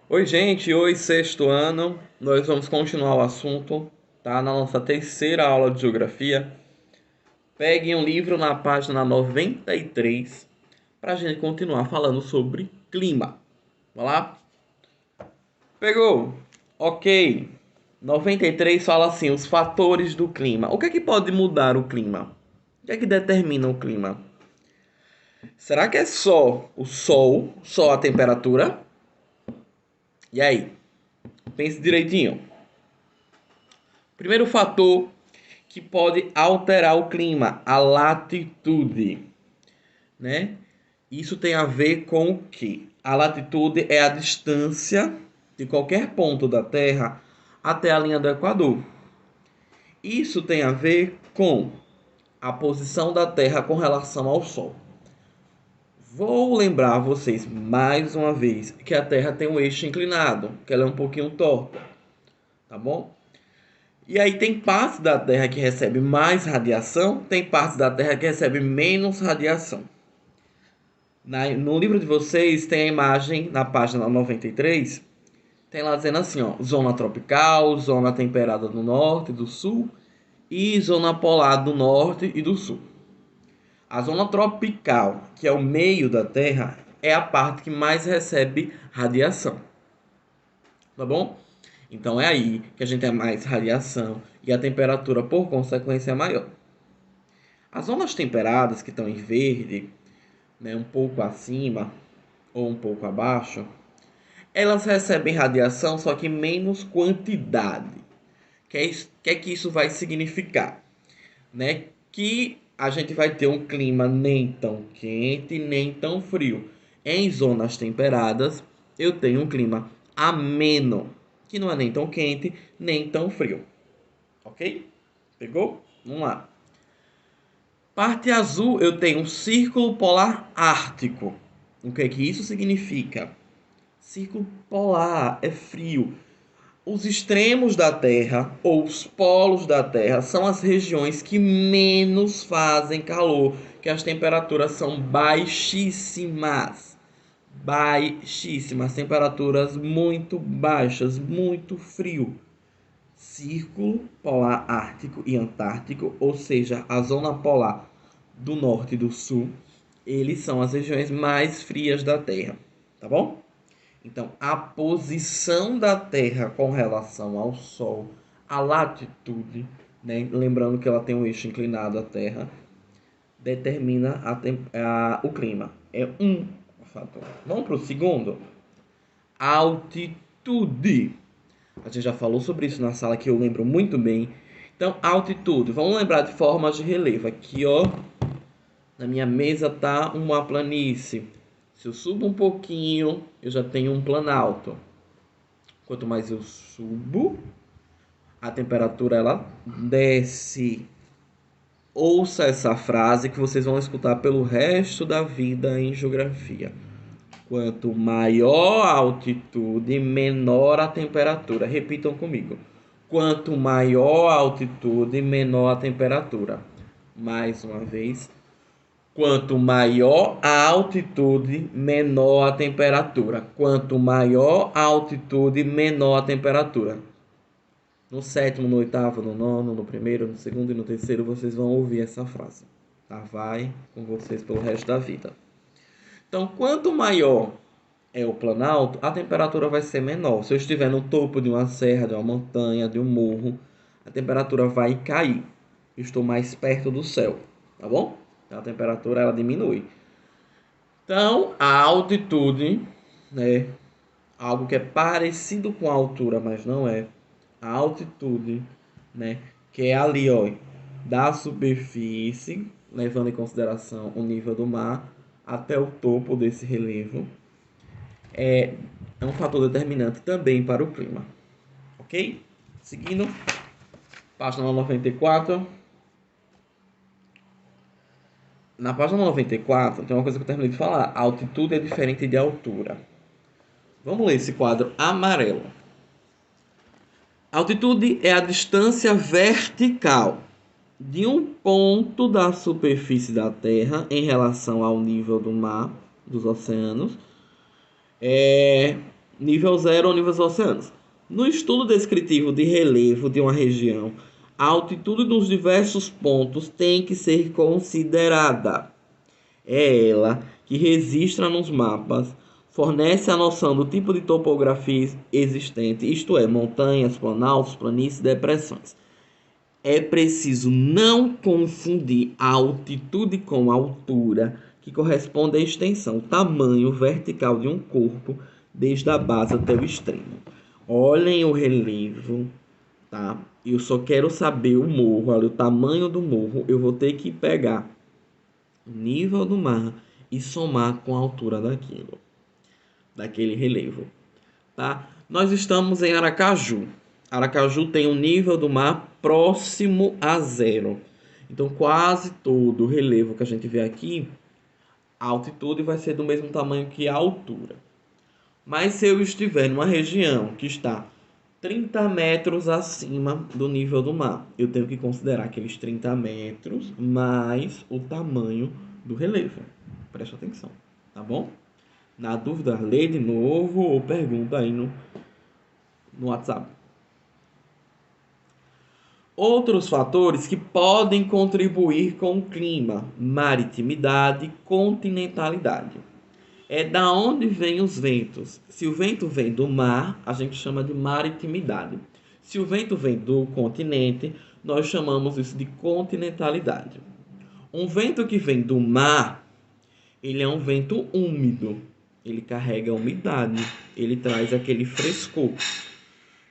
Oi, gente, oi, sexto ano. Nós vamos continuar o assunto, tá? Na nossa terceira aula de geografia. Peguem um livro na página 93 para a gente continuar falando sobre clima. Vamos lá? Pegou? Ok. 93 fala assim: os fatores do clima. O que é que pode mudar o clima? O que é que determina o clima? Será que é só o sol, só a temperatura? E aí? Pense direitinho. Primeiro fator que pode alterar o clima, a latitude, né? Isso tem a ver com o quê? A latitude é a distância de qualquer ponto da Terra até a linha do Equador. Isso tem a ver com a posição da Terra com relação ao Sol. Vou lembrar vocês mais uma vez que a Terra tem um eixo inclinado, que ela é um pouquinho torta, tá bom? E aí tem partes da Terra que recebe mais radiação, tem partes da Terra que recebe menos radiação. No livro de vocês tem a imagem na página 93, tem lá dizendo assim, ó, zona tropical, zona temperada do norte e do sul e zona polar do norte e do sul. A zona tropical, que é o meio da Terra, é a parte que mais recebe radiação, tá bom? Então é aí que a gente tem mais radiação e a temperatura, por consequência, é maior. As zonas temperadas, que estão em verde, né, um pouco acima ou um pouco abaixo, elas recebem radiação, só que menos quantidade. Que é que isso vai significar? Né? Que a gente vai ter um clima nem tão quente, nem tão frio. Em zonas temperadas, eu tenho um clima ameno, que não é nem tão quente, nem tão frio. Ok? Pegou? Vamos lá. Parte azul, eu tenho um círculo polar ártico. O que é que isso significa? Círculo polar é frio. Os extremos da Terra, ou os polos da Terra, são as regiões que menos fazem calor, que as temperaturas são baixíssimas. Baixíssimas, temperaturas muito baixas, muito frio. Círculo polar ártico e antártico, ou seja, a zona polar do norte e do sul, eles são as regiões mais frias da Terra, tá bom? Então, a posição da Terra com relação ao Sol, a latitude, né? Lembrando que ela tem um eixo inclinado à Terra, determina o clima. É um fator. Vamos para o segundo? Altitude. A gente já falou sobre isso na sala que eu lembro muito bem. Então, altitude. Vamos lembrar de formas de relevo. Aqui, ó, na minha mesa tá uma planície. Se eu subo um pouquinho, eu já tenho um planalto. Quanto mais eu subo, a temperatura ela desce. Ouça essa frase que vocês vão escutar pelo resto da vida em geografia. Quanto maior a altitude, menor a temperatura. Repitam comigo. Quanto maior a altitude, menor a temperatura. Mais uma vez. Quanto maior a altitude, menor a temperatura. Quanto maior a altitude, menor a temperatura. No sétimo, no oitavo, no nono, no primeiro, no segundo e no terceiro, vocês vão ouvir essa frase. Tá? Vai com vocês pelo resto da vida. Então, quanto maior é o planalto, a temperatura vai ser menor. Se eu estiver no topo de uma serra, de uma montanha, de um morro, a temperatura vai cair. Eu estou mais perto do céu, tá bom? Então, a temperatura ela diminui. Então, a altitude, né, algo que é parecido com a altura, mas não é. A altitude, né, que é ali, ó, da superfície, levando em consideração o nível do mar, até o topo desse relevo, é, é um fator determinante também para o clima. Ok? Seguindo, página 94. Na página 94 tem uma coisa que eu terminei de falar. A altitude é diferente de altura. Vamos ler esse quadro amarelo. Altitude é a distância vertical de um ponto da superfície da Terra em relação ao nível do mar, dos oceanos, Nível zero ou nível dos oceanos. No estudo descritivo de relevo de uma região, a altitude dos diversos pontos tem que ser considerada. É ela que registra nos mapas, fornece a noção do tipo de topografia existente, isto é, montanhas, planaltos, planícies e depressões. É preciso não confundir a altitude com a altura, que corresponde à extensão, tamanho vertical de um corpo, desde a base até o extremo. Olhem o relevo, tá? Eu só quero saber o morro, olha, o tamanho do morro. Eu vou ter que pegar o nível do mar e somar com a altura daquele relevo, tá? Nós estamos em Aracaju. Aracaju tem um nível do mar próximo a zero. Então, quase todo o relevo que a gente vê aqui, a altitude vai ser do mesmo tamanho que a altura. Mas se eu estiver numa região que está 30 metros acima do nível do mar, eu tenho que considerar aqueles 30 metros mais o tamanho do relevo. Presta atenção, tá bom? Na dúvida, lê de novo ou pergunta aí no WhatsApp. Outros fatores que podem contribuir com o clima: maritimidade, continentalidade. É da onde vêm os ventos. Se o vento vem do mar, a gente chama de maritimidade. Se o vento vem do continente, nós chamamos isso de continentalidade. Um vento que vem do mar, ele é um vento úmido. Ele carrega umidade, ele traz aquele frescor.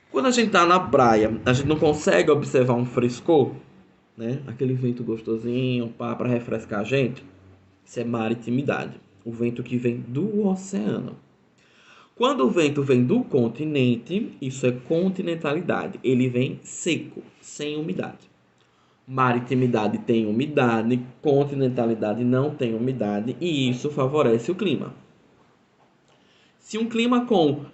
Quando a gente está na praia, a gente não consegue observar um frescor, né? Aquele vento gostosinho para refrescar a gente. Isso é maritimidade, o vento que vem do oceano. Quando o vento vem do continente, isso é continentalidade. Ele vem seco, sem umidade. Maritimidade tem umidade, continentalidade não tem umidade e isso favorece o clima. Se um clima com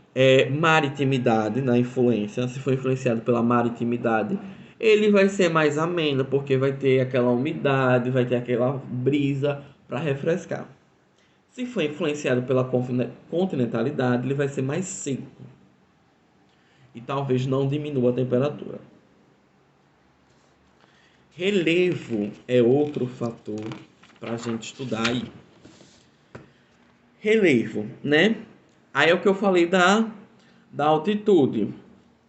maritimidade na influência, se for influenciado pela maritimidade, ele vai ser mais ameno, porque vai ter aquela umidade, vai ter aquela brisa para refrescar. Se for influenciado pela continentalidade, ele vai ser mais seco e talvez não diminua a temperatura. Relevo é outro fator para a gente estudar aí. Relevo, né? Aí é o que eu falei da altitude.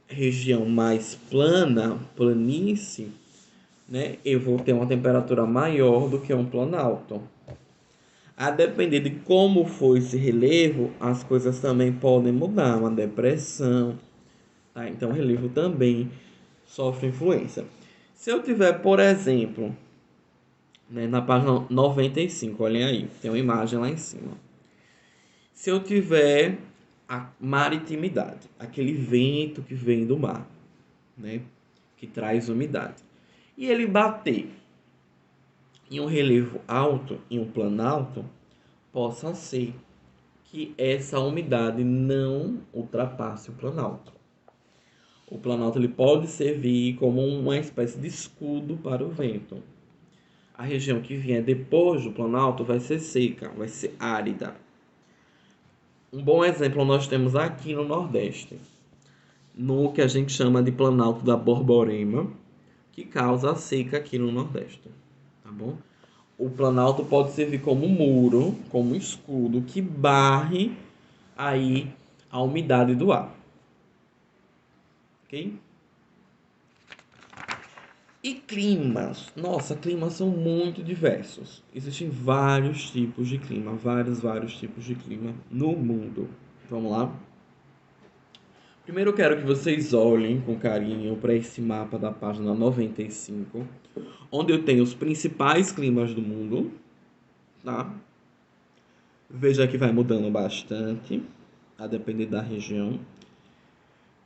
Região mais plana, planície, né? Eu vou ter uma temperatura maior do que um planalto. A depender de como for esse relevo, as coisas também podem mudar. Uma depressão, tá? Então o relevo também sofre influência. Se eu tiver, por exemplo, né, na página 95, olhem aí, tem uma imagem lá em cima. Se eu tiver a maritimidade, aquele vento que vem do mar, né, que traz umidade, e ele bater em um relevo alto, em um planalto, possa ser que essa umidade não ultrapasse o planalto. O planalto ele pode servir como uma espécie de escudo para o vento. A região que vier depois do planalto vai ser seca, vai ser árida. Um bom exemplo nós temos aqui no Nordeste, no que a gente chama de Planalto da Borborema, que causa a seca aqui no Nordeste, tá bom? O Planalto pode servir como muro, como escudo que barre aí a umidade do ar, ok? E climas? Nossa, climas são muito diversos. Existem vários tipos de clima, vários tipos de clima no mundo. Vamos lá? Primeiro eu quero que vocês olhem com carinho para esse mapa da página 95, onde eu tenho os principais climas do mundo, tá? Veja que vai mudando bastante, a depender da região.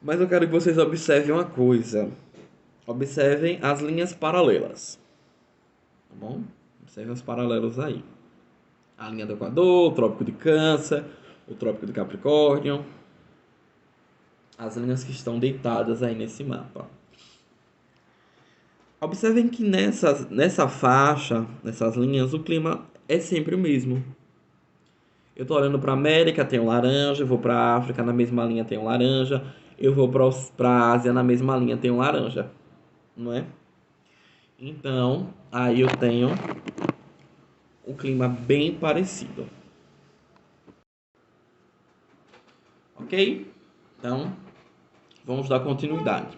Mas eu quero que vocês observem uma coisa. Observem as linhas paralelas, tá bom? Observem os paralelos aí. A linha do Equador, o Trópico de Câncer, o Trópico de Capricórnio. As linhas que estão deitadas aí nesse mapa. Observem que nessa faixa, nessas linhas, o clima é sempre o mesmo. Eu tô olhando para América, tem um laranja, eu vou para África, na mesma linha tem um laranja, eu vou para Ásia, na mesma linha tem um laranja, não é? Então, aí eu tenho um clima bem parecido. Ok? Então, vamos dar continuidade.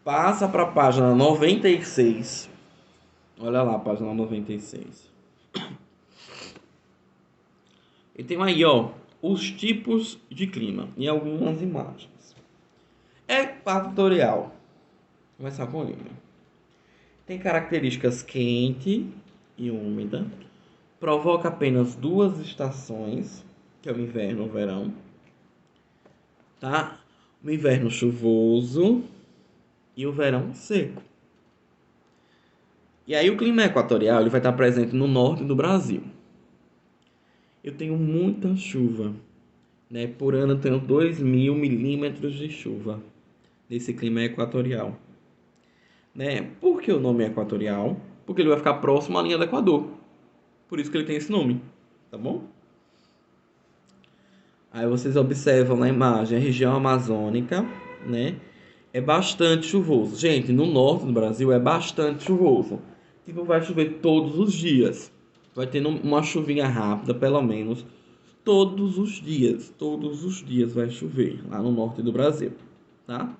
Passa para a página 96. Olha lá a página 96. E tem aí, ó, os tipos de clima e algumas imagens. Equatorial. Vou começar com ele. Tem características quente e úmida. Provoca apenas duas estações, que é o inverno e o verão. Tá? O inverno chuvoso e o verão seco. E aí o clima equatorial ele vai estar presente no norte do Brasil. Eu tenho muita chuva, né? Por ano eu tenho 2.000 milímetros de chuva nesse clima equatorial, né? Por que o nome é equatorial? Porque ele vai ficar próximo à linha do Equador. Por isso que ele tem esse nome, tá bom? Aí vocês observam na imagem a região amazônica, né? É bastante chuvoso. Gente, no norte do Brasil é bastante chuvoso. Tipo, vai chover todos os dias. Vai ter uma chuvinha rápida, pelo menos, todos os dias. Todos os dias vai chover lá no norte do Brasil, tá?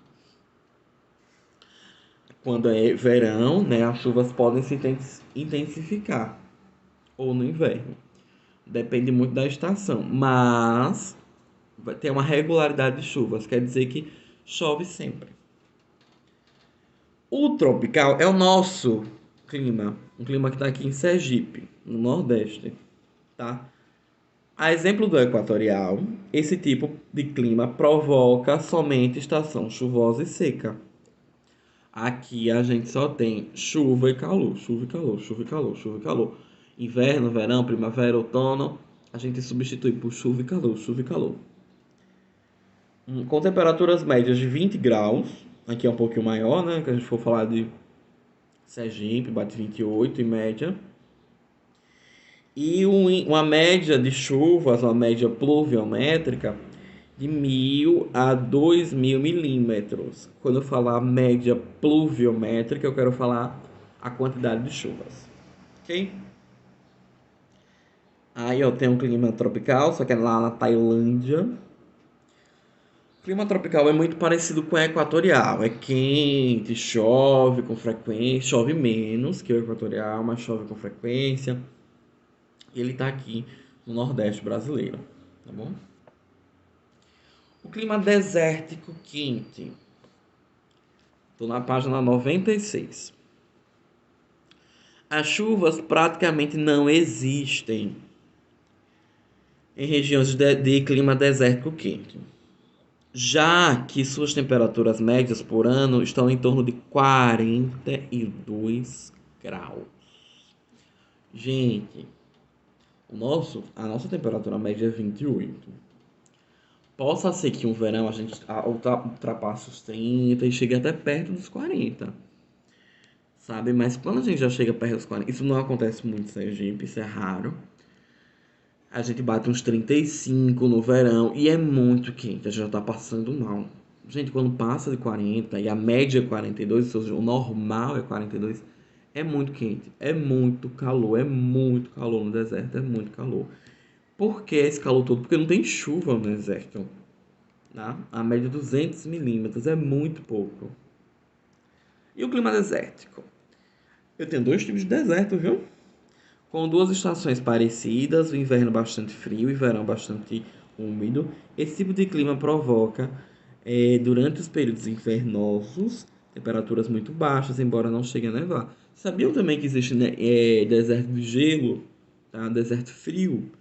Quando é verão, né, as chuvas podem se intensificar. Ou no inverno. Depende muito da estação. Mas vai ter uma regularidade de chuvas. Quer dizer que chove sempre. O tropical é o nosso clima. Um clima que está aqui em Sergipe, no Nordeste. Tá? A exemplo do equatorial, esse tipo de clima provoca somente estação chuvosa e seca. Aqui a gente só tem chuva e calor, chuva e calor, chuva e calor, chuva e calor. Inverno, verão, primavera, outono, a gente substitui por chuva e calor, chuva e calor. Com temperaturas médias de 20 graus, aqui é um pouquinho maior, né? Que a gente for falar de Sergipe, bate 28 em média. E uma média de chuvas, uma média pluviométrica de 1.000 a 2.000 milímetros. Quando eu falar média pluviométrica, eu quero falar a quantidade de chuvas. Ok? Aí eu tenho um clima tropical, só que é lá na Tailândia. O clima tropical é muito parecido com o equatorial. É quente, chove com frequência, chove menos que o equatorial, mas chove com frequência. E ele está aqui no Nordeste brasileiro, tá bom? O clima desértico quente. Estou na página 96. As chuvas praticamente não existem em regiões de clima desértico quente, já que suas temperaturas médias por ano estão em torno de 42 graus. Gente, a nossa temperatura média é 28. Possa ser que um verão a gente ultrapasse os 30 e chegue até perto dos 40. Sabe? Mas quando a gente já chega perto dos 40, isso não acontece muito em Sergipe, isso é raro. A gente bate uns 35 no verão e é muito quente, a gente já tá passando mal. Gente, quando passa de 40 e a média é 42, ou seja, o normal é 42, é muito quente, é muito calor no deserto, é muito calor. Por que esse calor todo? Porque não tem chuva no deserto. Tá? A média é 200 milímetros, é muito pouco. E o clima desértico? Eu tenho dois tipos de deserto, viu? Com duas estações parecidas, o inverno bastante frio e o verão bastante úmido. Esse tipo de clima provoca, durante os períodos invernosos, temperaturas muito baixas, embora não chegue a nevar. Sabiam também que existe, né, deserto de gelo, tá? Deserto frio.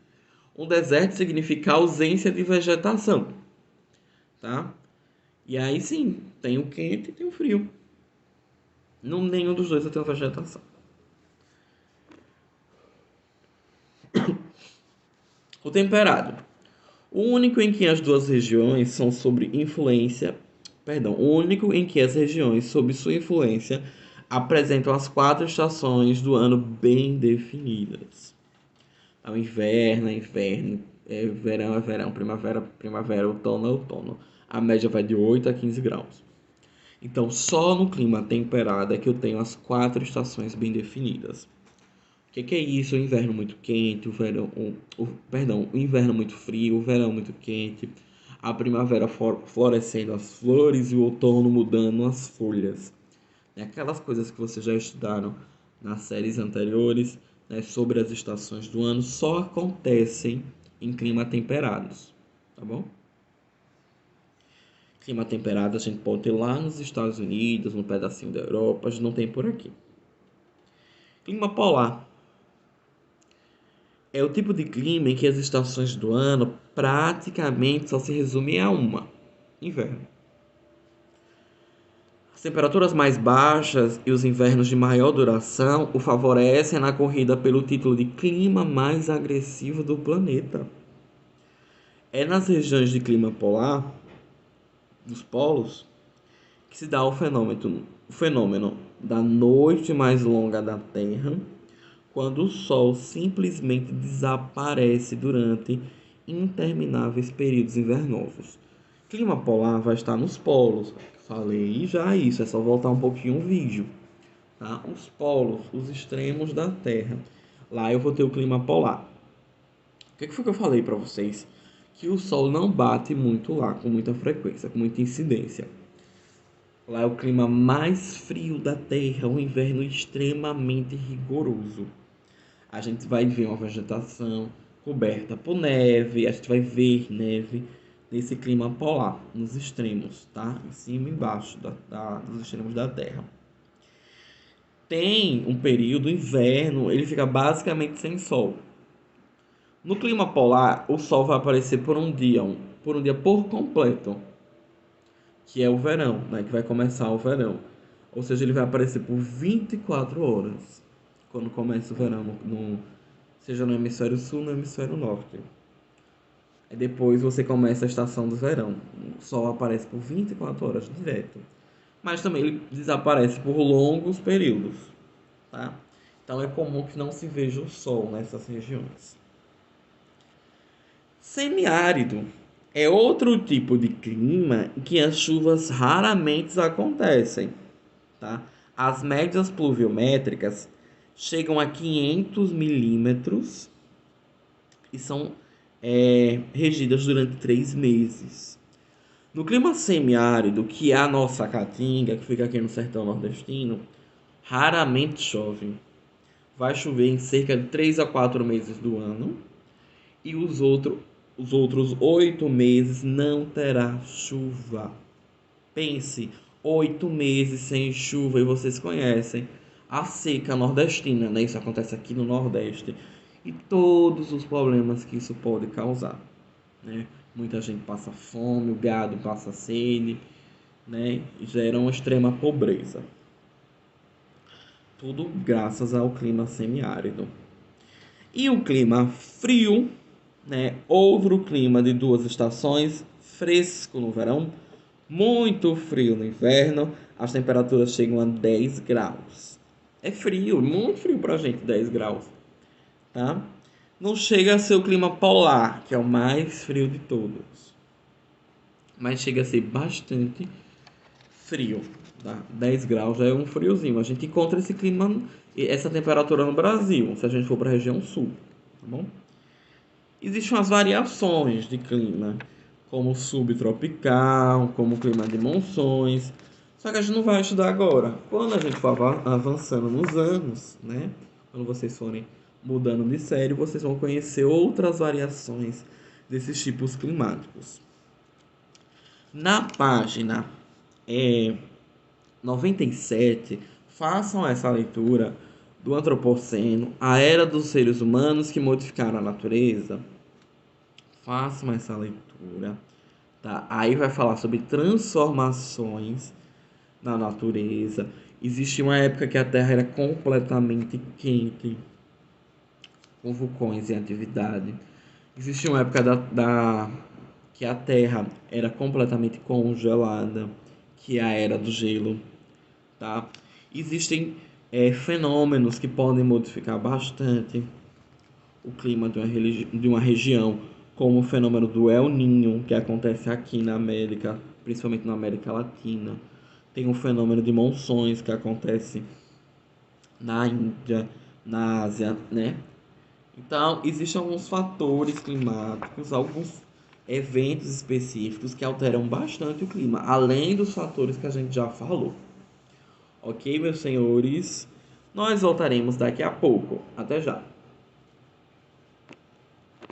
Um deserto significa ausência de vegetação, tá? E aí sim, tem o quente e tem o frio. Nenhum dos dois eu tenho vegetação. O temperado. O único em que as duas regiões são sobre influência, perdão, o único em que as regiões sob sua influência apresentam as quatro estações do ano bem definidas. Ao inverno, é inverno, verão é verão, primavera, primavera, outono é outono. A média vai de 8 a 15 graus. Então, só no clima temperado é que eu tenho as 4 estações bem definidas. O que é isso? O inverno muito quente, o inverno muito frio, o verão muito quente, a primavera florescendo as flores e o outono mudando as folhas. Aquelas coisas que vocês já estudaram nas séries anteriores, né, sobre as estações do ano, só acontecem em clima temperados, tá bom? Clima temperado a gente pode ter lá nos Estados Unidos, no pedacinho da Europa, a gente não tem por aqui. Clima polar é o tipo de clima em que as estações do ano praticamente só se resumem a uma: inverno. As temperaturas mais baixas e os invernos de maior duração o favorecem na corrida pelo título de clima mais agressivo do planeta. É nas regiões de clima polar, dos polos, que se dá o fenômeno da noite mais longa da Terra, quando o Sol simplesmente desaparece durante intermináveis períodos invernosos. Clima polar vai estar nos polos. Falei já isso, é só voltar um pouquinho o vídeo. Tá? Os polos, os extremos da Terra. Lá eu vou ter o clima polar. O que foi que eu falei para vocês? Que o Sol não bate muito lá, com muita frequência, com muita incidência. Lá é o clima mais frio da Terra, um inverno extremamente rigoroso. A gente vai ver uma vegetação coberta por neve, a gente vai ver neve nesse clima polar, nos extremos, tá? Em cima e embaixo dos extremos da Terra. Tem um período, inverno, ele fica basicamente sem sol. No clima polar, o sol vai aparecer por um dia por completo, que é o verão, né? Que vai começar o verão. Ou seja, ele vai aparecer por 24 horas, quando começa o verão, seja no hemisfério sul ou no hemisfério norte. Aí depois você começa a estação do verão. O sol aparece por 24 horas direto. Mas também ele desaparece por longos períodos, tá? Então é comum que não se veja o sol nessas regiões. Semiárido é outro tipo de clima em que as chuvas raramente acontecem, tá? As médias pluviométricas chegam a 500 milímetros e são regidas durante 3 meses. No clima semiárido, que é a nossa caatinga, que fica aqui no sertão nordestino, raramente chove. Vai chover em cerca de 3 a 4 meses do ano e os outros 8 meses não terá chuva. Pense, 8 meses sem chuva e vocês conhecem a seca nordestina, né? Isso acontece aqui no Nordeste e todos os problemas que isso pode causar, né? Muita gente passa fome, o gado passa sede, né? E gera uma extrema pobreza. Tudo graças ao clima semiárido. E o clima frio, né? Outro clima de 2 estações, fresco no verão, muito frio no inverno, as temperaturas chegam a 10 graus. É frio, muito frio pra gente, 10 graus, tá? Não chega a ser o clima polar, que é o mais frio de todos, mas chega a ser bastante frio, tá? 10 graus já é um friozinho. A gente encontra esse clima, essa temperatura no Brasil, se a gente for para a região sul, tá bom? Existem umas variações de clima, como subtropical, como clima de monções. Só que a gente não vai estudar agora. Quando a gente for avançando nos anos, né? Quando vocês forem mudando de série, vocês vão conhecer outras variações desses tipos climáticos. Na página 97, façam essa leitura do Antropoceno, a era dos seres humanos que modificaram a natureza. Façam essa leitura, tá? Aí vai falar sobre transformações na natureza. Existe uma época que a Terra era completamente quente, com vulcões em atividade. Existe uma época que a Terra era completamente congelada, que é a era do gelo, tá? Existem fenômenos que podem modificar bastante o clima de uma região, como o fenômeno do El Niño, que acontece aqui na América, principalmente na América Latina. Tem o fenômeno de monções, que acontece na Índia, na Ásia, né? Então, existem alguns fatores climáticos, alguns eventos específicos que alteram bastante o clima, além dos fatores que a gente já falou. Ok, meus senhores? Nós voltaremos daqui a pouco. Até já.